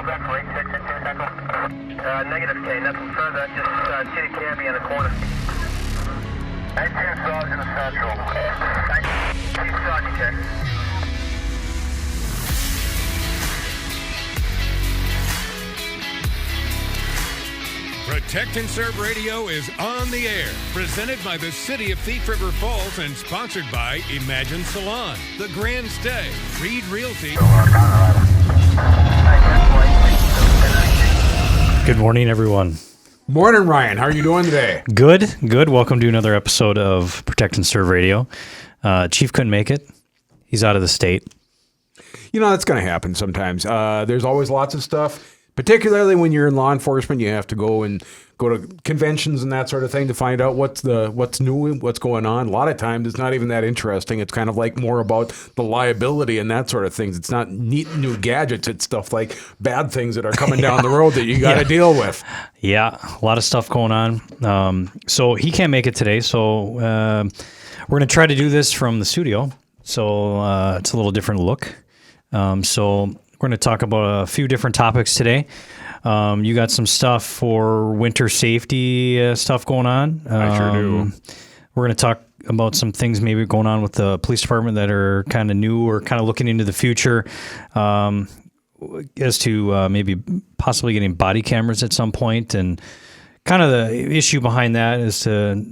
Negative K, nothing further, just see the cabbie in the corner. 18 Sergeant Central. 19 Sergeant, check. Protect and Serve Radio is on the air, presented by the City of Thief River Falls and sponsored by Imagine Salon, The Grand Stay, Reed Realty. Good morning, everyone. Morning, Ryan. How are you doing today? Good. Welcome to another episode of Protect and Serve Radio. Chief couldn't make it. He's out of the state. You know, that's going to happen sometimes. There's always lots of stuff. Particularly when you're in law enforcement, you have to go to conventions and that sort of thing to find out what's new, what's going on. A lot of times it's not even that interesting. It's kind of like more about the liability and that sort of things. It's not neat new gadgets. It's stuff like bad things that are coming down the road that you got to deal with. Yeah, a lot of stuff going on. So he can't make it today. So we're going to try to do this from the studio. So it's a little different look. So we're going to talk about a few different topics today. You got some stuff for winter safety stuff going on. I sure do. We're going to talk about some things maybe going on with the police department that are kind of new or kind of looking into the future as to maybe possibly getting body cameras at some point. And kind of the issue behind that is a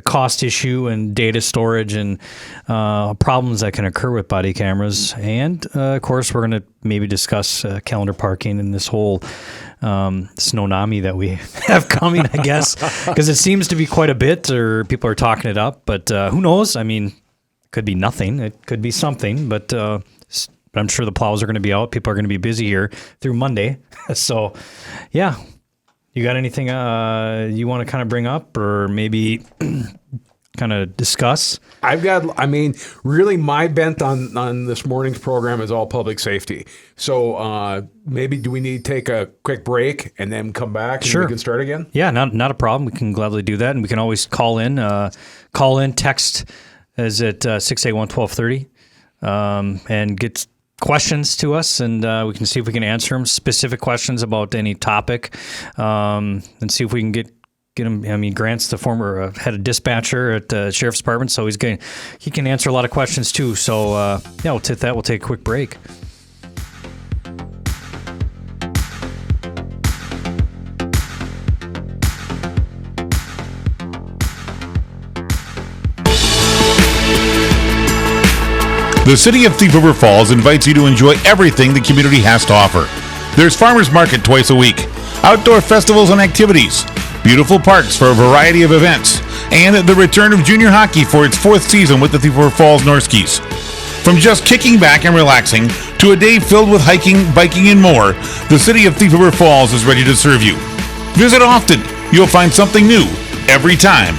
cost issue and data storage and problems that can occur with body cameras. And, of course, we're going to maybe discuss calendar parking and this whole snownomi that we have coming, I guess, because it seems to be quite a bit, or people are talking it up. But who knows? I mean, it could be nothing. It could be something. But I'm sure the plows are going to be out. People are going to be busy here through Monday. So, yeah. You got anything you want to kind of bring up or maybe kind of discuss? Really my bent on this morning's program is all public safety. So maybe do we need to take a quick break and then come back and we can start again? Yeah, not a problem. We can gladly do that. And we can always call in, text is at 681-1230 and get questions to us, and we can see if we can answer them, specific questions about any topic, and see if we can get him. I mean, Grant's the former head of dispatcher at the Sheriff's Department, so he can answer a lot of questions too. So we'll take that. We'll take a quick break. The City of Thief River Falls invites you to enjoy everything the community has to offer. There's farmers market twice a week, outdoor festivals and activities, beautiful parks for a variety of events, and the return of junior hockey for its 4th season with the Thief River Falls Norskies. From just kicking back and relaxing to a day filled with hiking, biking, and more, the City of Thief River Falls is ready to serve you. Visit often. You'll find something new every time.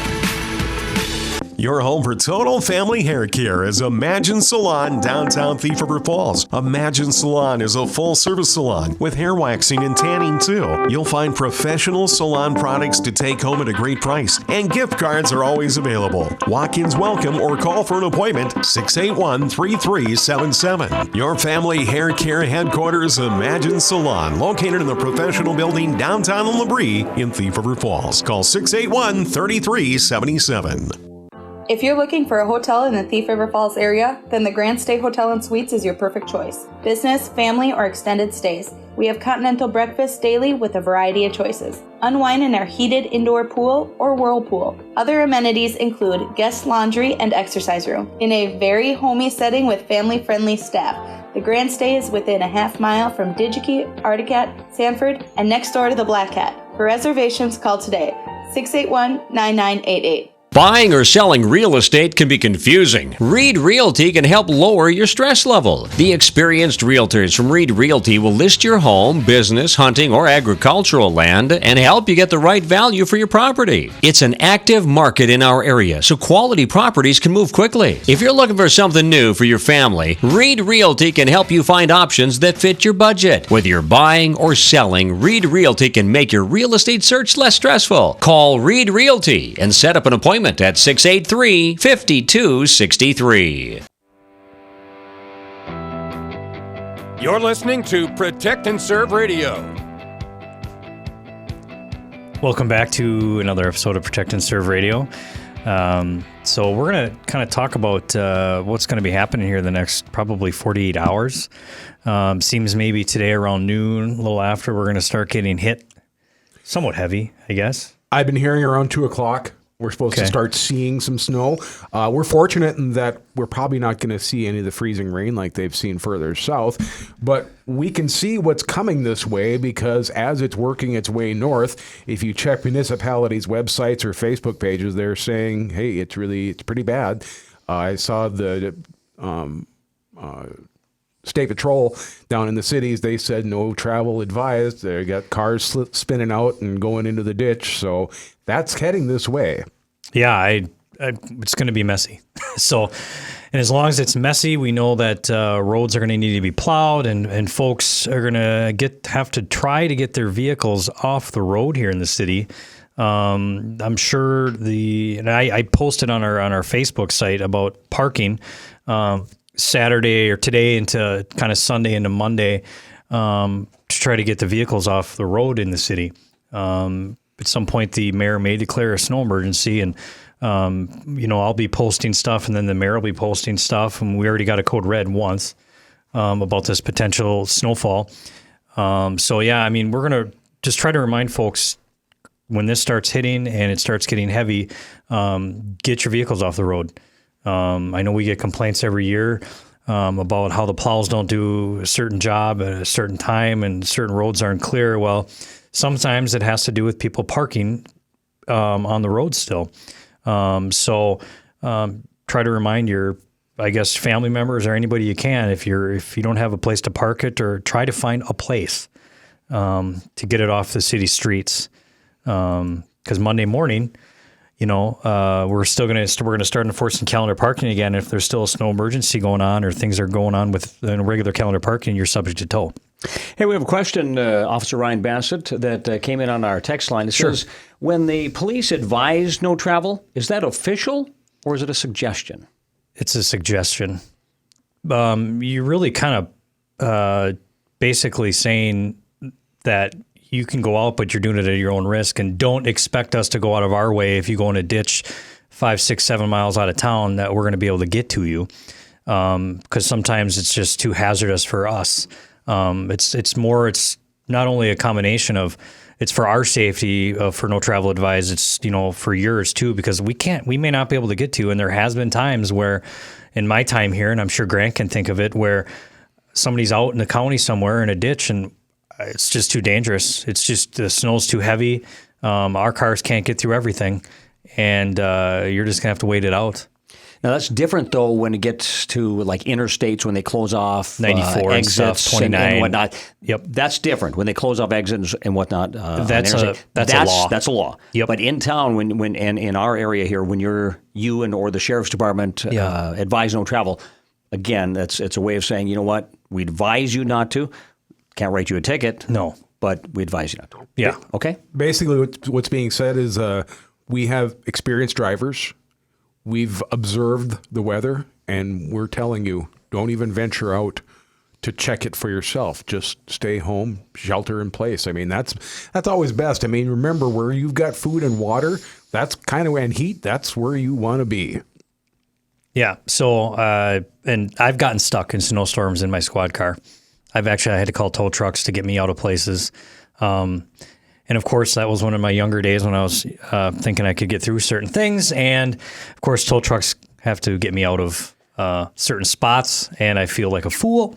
Your home for total family hair care is Imagine Salon, downtown Thief River Falls. Imagine Salon is a full-service salon with hair waxing and tanning too. You'll find professional salon products to take home at a great price, and gift cards are always available. Walk-ins welcome or call for an appointment 681-3377. Your family hair care headquarters, Imagine Salon, located in the professional building downtown in Labrie in Thief River Falls. Call 681-3377. If you're looking for a hotel in the Thief River Falls area, then the Grand Stay Hotel and Suites is your perfect choice. Business, family, or extended stays. We have continental breakfast daily with a variety of choices. Unwind in our heated indoor pool or whirlpool. Other amenities include guest laundry and exercise room. In a very homey setting with family-friendly staff. The Grand Stay is within a half mile from Digi-Key, Articat, Sanford, and next door to the Black Cat. For reservations, call today, 681-9988. Buying or selling real estate can be confusing. Reed Realty can help lower your stress level. The experienced realtors from Reed Realty will list your home, business, hunting, or agricultural land and help you get the right value for your property. It's an active market in our area, so quality properties can move quickly. If you're looking for something new for your family, Reed Realty can help you find options that fit your budget. Whether you're buying or selling, Reed Realty can make your real estate search less stressful. Call Reed Realty and set up an appointment at 683-5263. You're listening to Protect and Serve Radio. Welcome back to another episode of Protect and Serve Radio. So we're going to kind of talk about what's going to be happening here the next probably 48 hours. Seems maybe today around noon, a little after, we're going to start getting hit somewhat heavy, I guess. I've been hearing around 2 o'clock. We're supposed to start seeing some snow. We're fortunate in that we're probably not going to see any of the freezing rain like they've seen further south, but we can see what's coming this way because as it's working its way north, if you check municipalities' websites or Facebook pages, they're saying, hey, it's pretty bad. I saw the State Patrol down in the cities, they said no travel advised. They got cars spinning out and going into the ditch. So that's heading this way. Yeah, it's going to be messy. So, and as long as it's messy, we know that roads are going to need to be plowed and folks are going to have to try to get their vehicles off the road here in the city. I'm sure I posted on our Facebook site about parking Saturday or today into kind of Sunday into Monday to try to get the vehicles off the road in the city. At some point, the mayor may declare a snow emergency, and I'll be posting stuff, and then the mayor will be posting stuff, and we already got a code red once about this potential snowfall. So yeah, I mean, we're gonna just try to remind folks when this starts hitting and it starts getting heavy, get your vehicles off the road. I know we get complaints every year about how the plows don't do a certain job at a certain time and certain roads aren't clear. Well, sometimes it has to do with people parking on the road still. So try to remind your, I guess, family members or anybody you can if you don't have a place to park it, or try to find a place to get it off the city streets. Because Monday morning, we're going to start enforcing calendar parking again. If there's still a snow emergency going on or things are going on with regular calendar parking, you're subject to tow. Hey, we have a question, Officer Ryan Bassett, that came in on our text line. It says, when the police advise no travel, is that official or is it a suggestion? It's a suggestion. You're really kind of basically saying that you can go out, but you're doing it at your own risk, and don't expect us to go out of our way if you go in a ditch 5, 6, 7 miles out of town that we're going to be able to get to you. Because sometimes it's just too hazardous for us. It's not only a combination of it's for our safety for no travel advised. It's, for yours too, because we may not be able to get to. And there has been times where in my time here, and I'm sure Grant can think of it, where somebody's out in the county somewhere in a ditch and it's just too dangerous. It's just the snow's too heavy. Our cars can't get through everything, and you're just gonna have to wait it out. Now that's different though when it gets to like interstates when they close off 94 and exits stuff, 29 and whatnot. Yep, that's different when they close off exits and whatnot. That's a law. That's a law. Yep. But in town, when and in our area here, when or the sheriff's department advise no travel, again, it's a way of saying, you know what, we advise you not to. Can't write you a ticket. No. But we advise you not to. Yeah. Okay. Basically, what's being said is we have experienced drivers. We've observed the weather, and we're telling you, don't even venture out to check it for yourself. Just stay home, shelter in place. I mean, that's always best. I mean, remember, where you've got food and water, that's kind of, and heat, that's where you want to be. Yeah. So, and I've gotten stuck in snowstorms in my squad car. I had to call tow trucks to get me out of places. And of course, that was one of my younger days when I was thinking I could get through certain things. And of course, tow trucks have to get me out of certain spots, and I feel like a fool.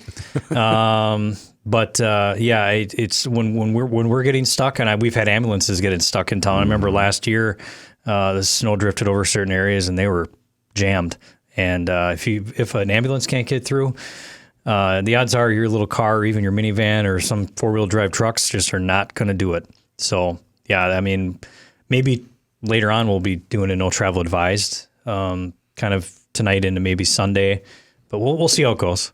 But it's when we're getting stuck, and we've had ambulances getting stuck in town. I remember last year, the snow drifted over certain areas, and they were jammed. And if an ambulance can't get through, the odds are your little car or even your minivan or some four-wheel drive trucks just are not going to do it. So, yeah, I mean, maybe later on we'll be doing a no travel advised kind of tonight into maybe Sunday, but we'll see how it goes.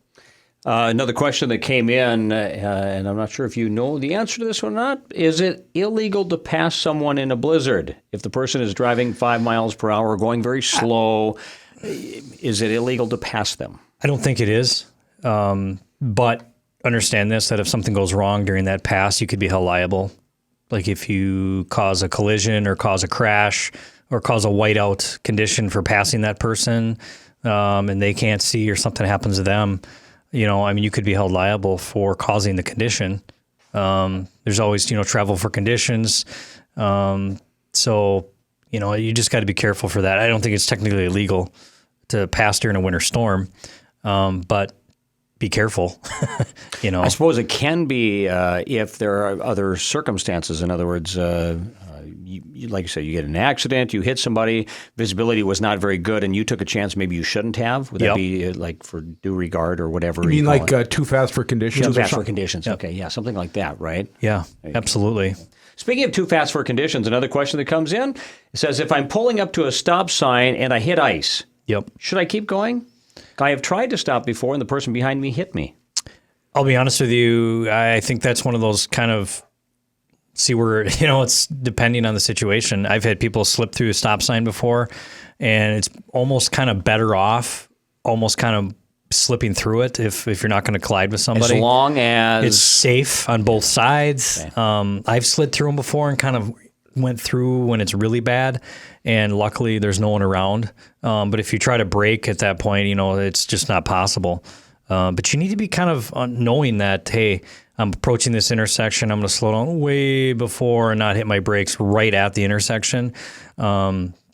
Another question that came in, and I'm not sure if you know the answer to this or not. Is it illegal to pass someone in a blizzard? If the person is driving 5 miles per hour, going very slow, is it illegal to pass them? I don't think it is. But understand this, that if something goes wrong during that pass, you could be held liable. Like if you cause a collision or cause a crash or cause a whiteout condition for passing that person, and they can't see or something happens to them, you could be held liable for causing the condition. There's always, travel for conditions. So, you just got to be careful for that. I don't think it's technically illegal to pass during a winter storm, but be careful. I suppose it can be if there are other circumstances. In other words, like you said, you get in an accident, you hit somebody, visibility was not very good, and you took a chance maybe you shouldn't have. Would that be like for due regard or whatever? You mean like too fast for conditions? Too fast for conditions. Yep. Okay, yeah, something like that, right? Yeah, absolutely. Speaking of too fast for conditions, another question that comes in, it says, if I'm pulling up to a stop sign and I hit ice, should I keep going? I have tried to stop before and the person behind me hit me. I'll be honest with you. I think that's one of those kind of, see where, it's depending on the situation. I've had people slip through a stop sign before, and it's almost kind of better off, almost kind of slipping through it if you're not going to collide with somebody. As long as it's safe on both sides. Okay. I've slid through them before and kind of went through when it's really bad, and luckily there's no one around. But if you try to brake at that point, it's just not possible. But you need to be kind of knowing that, hey, I'm approaching this intersection. I'm going to slow down way before and not hit my brakes right at the intersection.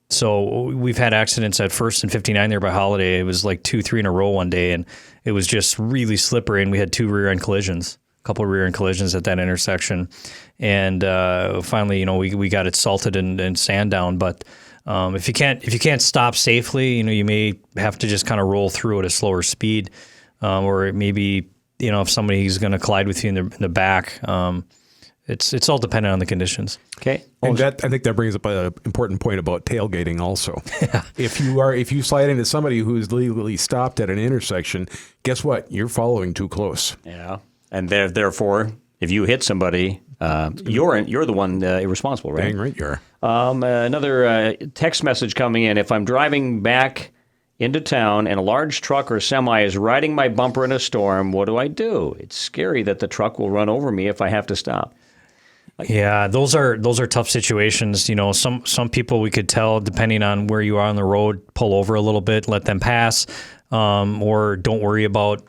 So we've had accidents at First and 59 there by Holiday. It was like 2-3 in a row one day, and it was just really slippery, and we had 2 rear-end collisions. A couple of rear-end collisions at that intersection. And finally, we got it salted and sand down. But if you can't stop safely, you may have to just kind of roll through at a slower speed, or maybe if somebody's going to collide with you in the back. It's all dependent on the conditions. Okay, and I think that brings up an important point about tailgating also. Yeah. If you slide into somebody who's legally stopped at an intersection, guess what? You're following too close. Yeah. And therefore, if you hit somebody, you're the one irresponsible, right? Dang right you are. Another text message coming in. If I'm driving back into town and a large truck or semi is riding my bumper in a storm, what do I do? It's scary that the truck will run over me if I have to stop. Yeah, those are tough situations. Some people we could tell, depending on where you are on the road, pull over a little bit, let them pass, or don't worry about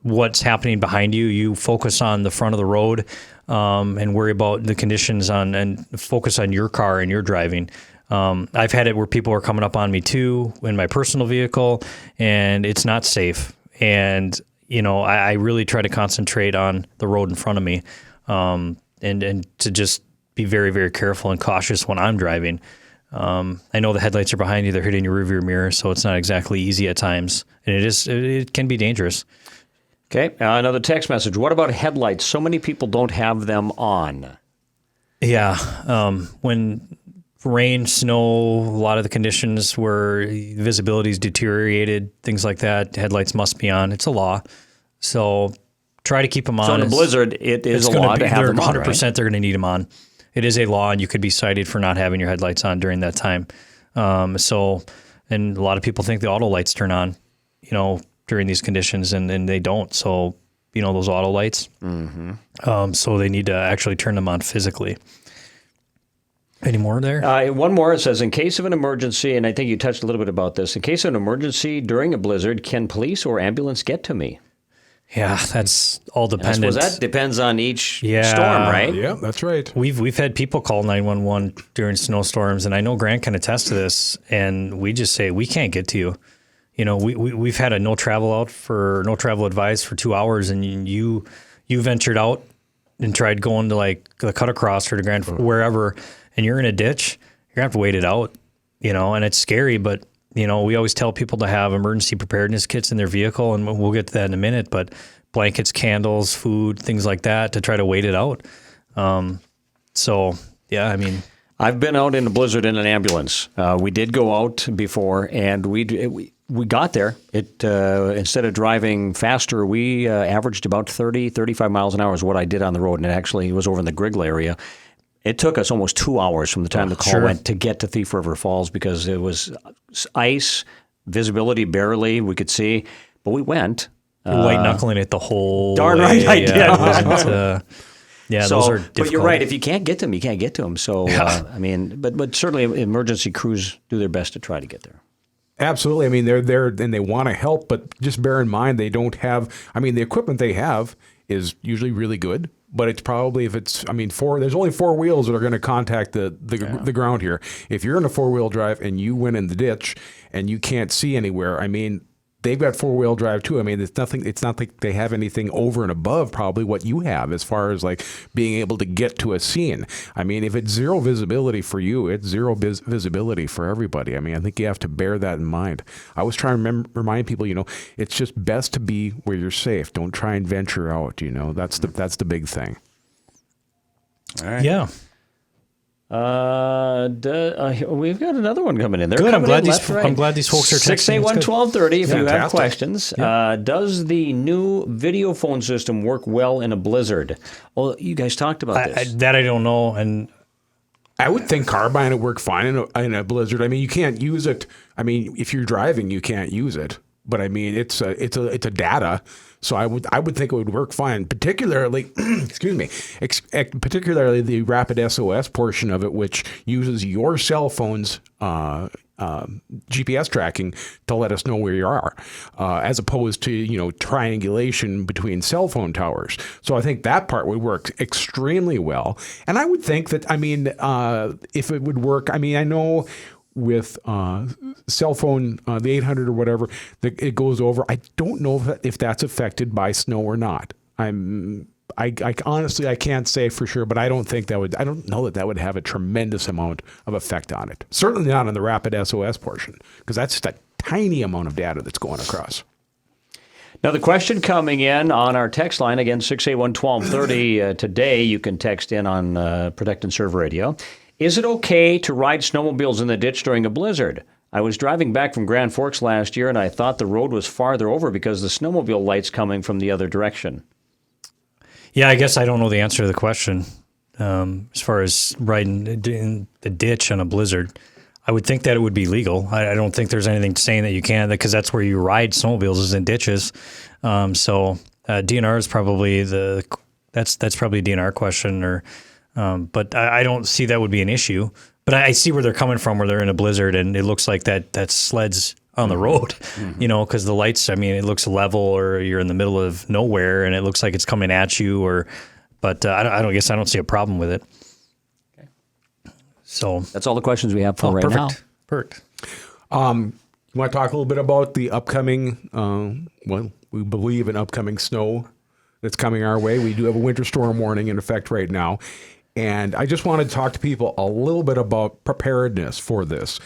what's happening behind you. You focus on the front of the road and worry about the conditions and focus on your car and your driving. I've had it where people are coming up on me too in my personal vehicle, and it's not safe. And, I really try to concentrate on the road in front of me and to just be very, very careful and cautious when I'm driving. I know the headlights are behind you. They're hitting your rearview mirror, so it's not exactly easy at times. And it can be dangerous. Okay, another text message. What about headlights? So many people don't have them on. Yeah, when rain, snow, a lot of the conditions where visibility is deteriorated, things like that, headlights must be on. It's a law. So try to keep them on. So in a blizzard, it is a law to have them on, 100% right? They're going to need them on. It is a law, and you could be cited for not having your headlights on during that time. And a lot of people think the auto lights turn on, during these conditions, and they don't. So, those auto lights. Mm-hmm. So they need to actually turn them on physically. Any more there? One more. It says, in case of an emergency, and I think you touched a little bit about this, in case of an emergency during a blizzard, can police or ambulance get to me? Yeah, that's all dependent. I suppose that depends on each storm, right? Yeah, that's right. We've had people call 911 during snowstorms, and I know Grant can attest to this, and we just say, we can't get to you. We've had a no travel advice for 2 hours, and you ventured out and tried going to like the cut across or to Grand wherever, and you're in a ditch, you're gonna have to wait it out, and it's scary, but we always tell people to have emergency preparedness kits in their vehicle, and we'll get to that in a minute, but blankets, candles, food, things like that to try to wait it out. So yeah, I mean, I've been out in a blizzard in an ambulance. We did go out before, and we got there. Instead of driving faster, we averaged about 30, 35 miles an hour is what I did on the road, and it actually was over in the Griggle area. It took us almost 2 hours from the time the call went to get to Thief River Falls because it was ice, visibility barely, we could see. But we went, White knuckling it the whole Darn way. right I did. It wasn't, yeah, So, those are difficult. but you're right. If you can't get to them, you can't get to them. So, I mean, but certainly emergency crews do their best to try to get there. Absolutely. I mean, they're there and they want to help, but just bear in mind they don't have. I mean, the equipment they have is usually really good, but it's probably there's only four wheels that are going to contact the ground here. If you're in a 4-wheel drive and you went in the ditch and you can't see anywhere, I mean, they've got 4-wheel drive too. I mean, it's not like they have anything over and above probably what you have as far as like being able to get to a scene. I mean, if it's zero visibility for you, it's zero visibility for everybody. I mean, I think you have to bear that in mind. I always try and remind people, it's just best to be where you're safe. Don't try and venture out, that's the big thing. All right. Yeah. We've got another one coming in. Good. I'm glad these folks are texting. 681-1230 if you have Fantastic. questions. Does the new video phone system work well in a blizzard? Well, you guys talked about this. That I don't know. And I would think Carbine would work fine in a blizzard. I mean, you can't use it. I mean, if you're driving, you can't use it. But I mean, it's a data, so I would think it would work fine. Particularly, particularly the Rapid SOS portion of it, which uses your cell phone's GPS tracking to let us know where you are, as opposed to triangulation between cell phone towers. So I think that part would work extremely well. And I would think that if it would work, I mean, I know. With cell phone, the 800 or whatever, it goes over. I don't know if that's affected by snow or not. I honestly, I can't say for sure, but I don't know that would have a tremendous amount of effect on it. Certainly not on the Rapid SOS portion, because that's just a tiny amount of data that's going across. Now, the question coming in on our text line, again, 681-1230 today, you can text in on Protect and Serve Radio. Is it okay to ride snowmobiles in the ditch during a blizzard? I was driving back from Grand Forks last year, and I thought the road was farther over because the snowmobile light's coming from the other direction. yeah, I guess I don't know the answer to the question. As far as riding in the ditch on a blizzard, I would think that it would be legal. I don't think there's anything saying that you can't, because that's where you ride snowmobiles is in ditches. So DNR is probably that's probably a DNR question, but I don't see that would be an issue. But I see where they're coming from, where they're in a blizzard and it looks like that sled's on the road, because the lights, I mean, it looks level, or you're in the middle of nowhere and it looks like it's coming at you, but I don't see a problem with it. Okay. So that's all the questions we have for right now. Perfect. You want to talk a little bit about the upcoming, we believe an upcoming snow that's coming our way. We do have a winter storm warning in effect right now. And I just wanted to talk to people a little bit about preparedness for this.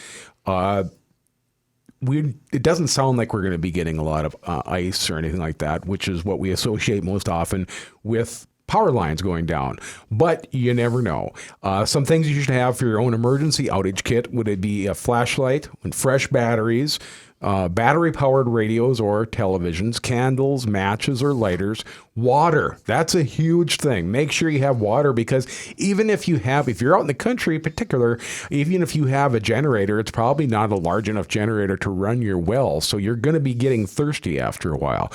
It doesn't sound like we're going to be getting a lot of ice or anything like that, which is what we associate most often with power lines going down. But you never know. Some things you should have for your own emergency outage kit would be a flashlight and fresh batteries, battery-powered radios or televisions, candles, matches or lighters, water. That's a huge thing. Make sure you have water, because even if you're out in the country in particular, even if you have a generator, it's probably not a large enough generator to run your well. So you're going to be getting thirsty after a while.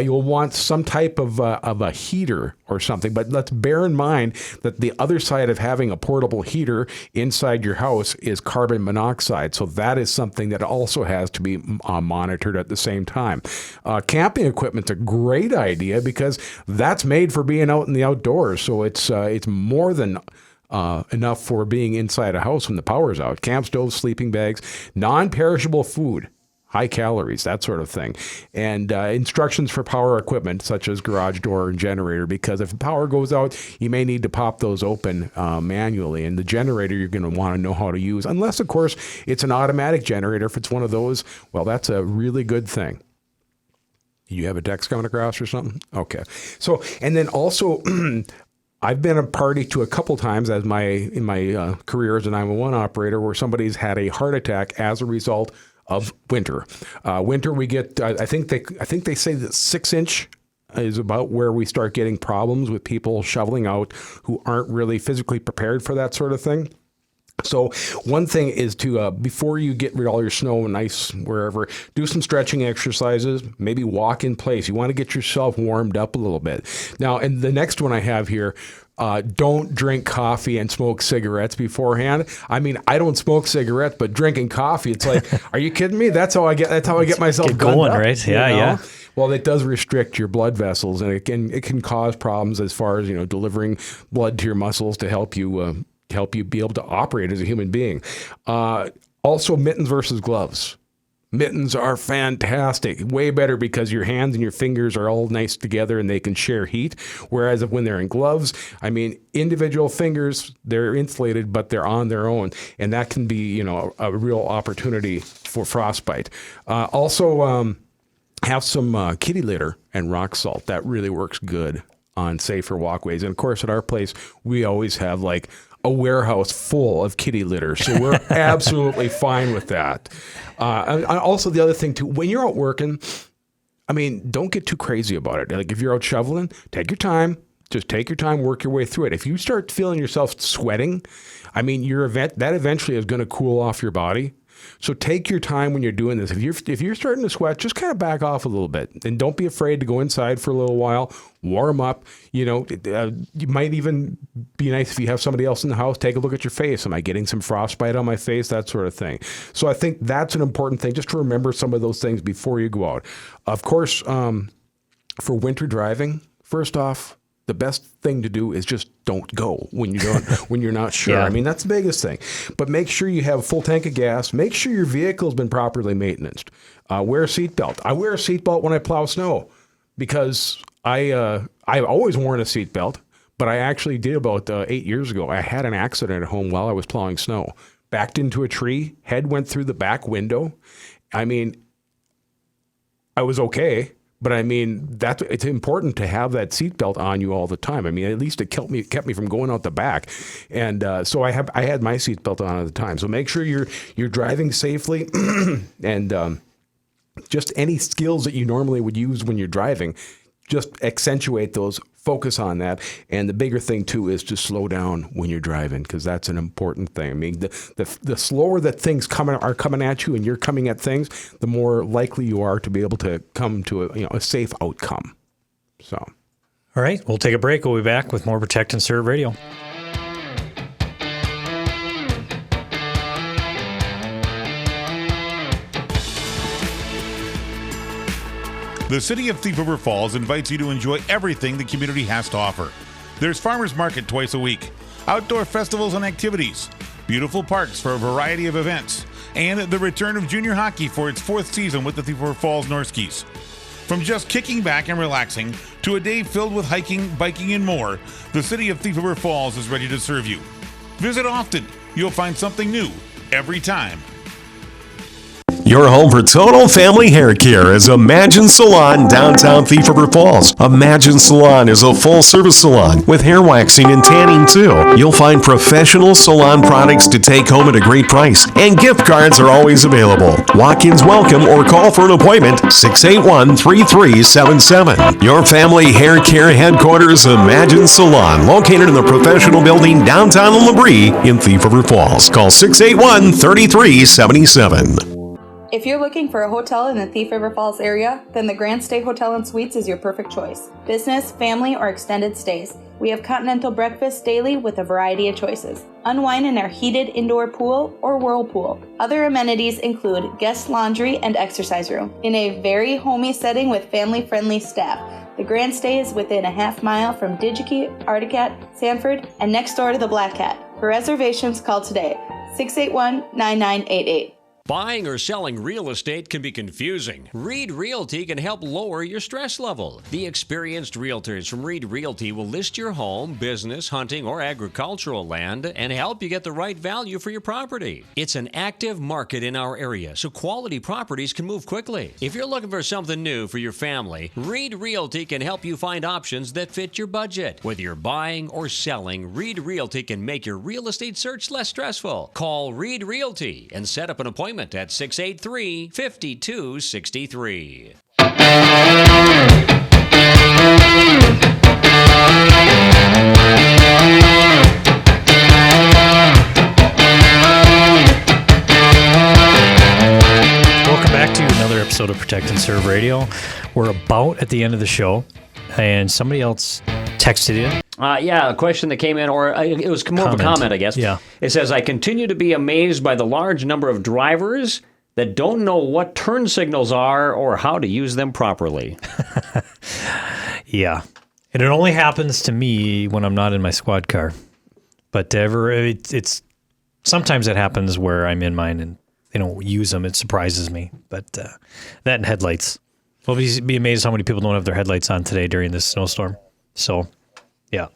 You'll want some type of a heater or something, but let's bear in mind that the other side of having a portable heater inside your house is carbon monoxide. So that is something that also has to be monitored at the same time. Camping equipment's a great idea, because that's made for being out in the outdoors. So it's more than enough for being inside a house when the power's out. Camp stoves, sleeping bags, non-perishable food, high calories, that sort of thing. And instructions for power equipment, such as garage door and generator, because if the power goes out, you may need to pop those open manually. And the generator you're going to want to know how to use, unless, of course, it's an automatic generator. If it's one of those, well, that's a really good thing. You have a text coming across or something? Okay. So, and then also, I've been a party to a couple times in my career as a 911 operator where somebody's had a heart attack as a result of winter. Winter, we get, I think they say that 6-inch is about where we start getting problems with people shoveling out who aren't really physically prepared for that sort of thing. So one thing is to, before you get rid of all your snow and ice wherever, do some stretching exercises, maybe walk in place. You want to get yourself warmed up a little bit. Now, and the next one I have here, don't drink coffee and smoke cigarettes beforehand. I mean, I don't smoke cigarettes, but drinking coffee, it's like, are you kidding me? That's how I get myself Get going, up, right? Yeah, yeah. Well, it does restrict your blood vessels, and it can cause problems as far as, delivering blood to your muscles to help you be able to operate as a human being. Also, mittens versus gloves. Mittens are fantastic, way better because your hands and your fingers are all nice together and they can share heat. Whereas when they're in gloves, I mean, individual fingers, they're insulated, but they're on their own. And that can be, a real opportunity for frostbite. Also, have some kitty litter and rock salt. That really works good on safer walkways. And of course, at our place, we always have like a warehouse full of kitty litter. So we're absolutely fine with that. And also the other thing too, when you're out working, I mean, don't get too crazy about it. Like if you're out shoveling, take your time. Just take your time, work your way through it. If you start feeling yourself sweating, I mean, that eventually is going to cool off your body. So take your time when you're doing this. If you're starting to sweat, just kind of back off a little bit, and don't be afraid to go inside for a little while, warm up. You might even be nice if you have somebody else in the house. Take a look at your face. Am I getting some frostbite on my face? That sort of thing. So I think that's an important thing, just to remember some of those things before you go out. Of course, for winter driving, first off, the best thing to do is just don't go when you're not sure. Yeah. I mean, that's the biggest thing. But make sure you have a full tank of gas. Make sure your vehicle's been properly maintained. Wear a seatbelt. I wear a seatbelt when I plow snow because I've always worn a seatbelt, but I actually did about 8 years ago. I had an accident at home while I was plowing snow. Backed into a tree, head went through the back window. I mean, I was okay. But I mean, it's important to have that seatbelt on you all the time. I mean, at least it kept me from going out the back, and so I had my seatbelt on at the time. So make sure you're driving safely, and just any skills that you normally would use when you're driving, just accentuate those. Focus on that. And the bigger thing too is to slow down when you're driving, because that's an important thing. I mean, the slower that things are coming at you and you're coming at things, the more likely you are to be able to come to a safe outcome. So, all right, we'll take a break. We'll be back with more Protect and Serve Radio. The City of Thief River Falls invites you to enjoy everything the community has to offer. There's farmers market twice a week, outdoor festivals and activities, beautiful parks for a variety of events, and the return of junior hockey for its 4th season with the Thief River Falls Norskies. From just kicking back and relaxing to a day filled with hiking, biking, and more, the City of Thief River Falls is ready to serve you. Visit often. You'll find something new every time. Your home for total family hair care is Imagine Salon, downtown Thief River Falls. Imagine Salon is a full-service salon with hair waxing and tanning too. You'll find professional salon products to take home at a great price, and gift cards are always available. Walk-ins welcome or call for an appointment, 681-3377. Your family hair care headquarters, Imagine Salon, located in the professional building downtown in Labrie in Thief River Falls. Call 681-3377. If you're looking for a hotel in the Thief River Falls area, then the Grand Stay Hotel and Suites is your perfect choice. Business, family, or extended stays. We have continental breakfast daily with a variety of choices. Unwind in our heated indoor pool or whirlpool. Other amenities include guest laundry and exercise room. In a very homey setting with family-friendly staff. The Grand Stay is within a half mile from Digi-Key, Arctic, Sanford, and next door to the Black Cat. For reservations, call today, 681-9988. Buying or selling real estate can be confusing. Reed Realty can help lower your stress level. The experienced realtors from Reed Realty will list your home, business, hunting, or agricultural land and help you get the right value for your property. It's an active market in our area, so quality properties can move quickly. If you're looking for something new for your family, Reed Realty can help you find options that fit your budget. Whether you're buying or selling, Reed Realty can make your real estate search less stressful. Call Reed Realty and set up an appointment at 683-5263. Protect and Serve Radio. We're about at the end of the show, and somebody else texted in. Yeah, a question that came in, or it was more of a comment, I guess. Yeah. It says, I continue to be amazed by the large number of drivers that don't know what turn signals are or how to use them properly. Yeah. And it only happens to me when I'm not in my squad car. But it's sometimes it happens where I'm in mine and they don't use them. It surprises me. But that and headlights. We'll be amazed how many people don't have their headlights on today during this snowstorm. So, yeah.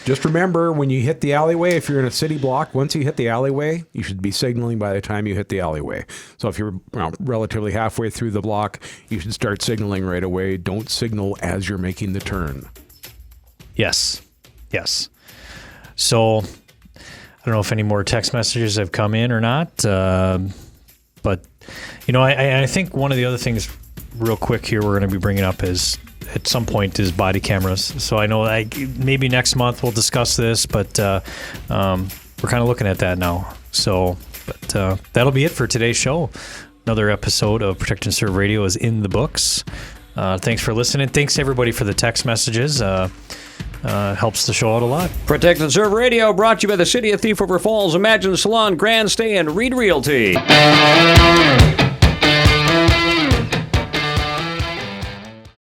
Just remember, when you hit the alleyway, if you're in a city block, once you hit the alleyway, you should be signaling by the time you hit the alleyway. So if you're relatively halfway through the block, you should start signaling right away. Don't signal as you're making the turn. Yes. So, I don't know if any more text messages have come in or not. But, I think one of the other things real quick here we're going to be bringing up is at some point is body cameras. So I know maybe next month we'll discuss this, but we're kind of looking at that now. So, but that'll be it for today's show. Another episode of Protect and Serve Radio is in the books. Thanks for listening. Thanks everybody for the text messages. Helps the show out a lot. Protect and Serve Radio brought to you by the City of Thief River Falls, Imagine Salon, Grand Stay, and Reed Realty.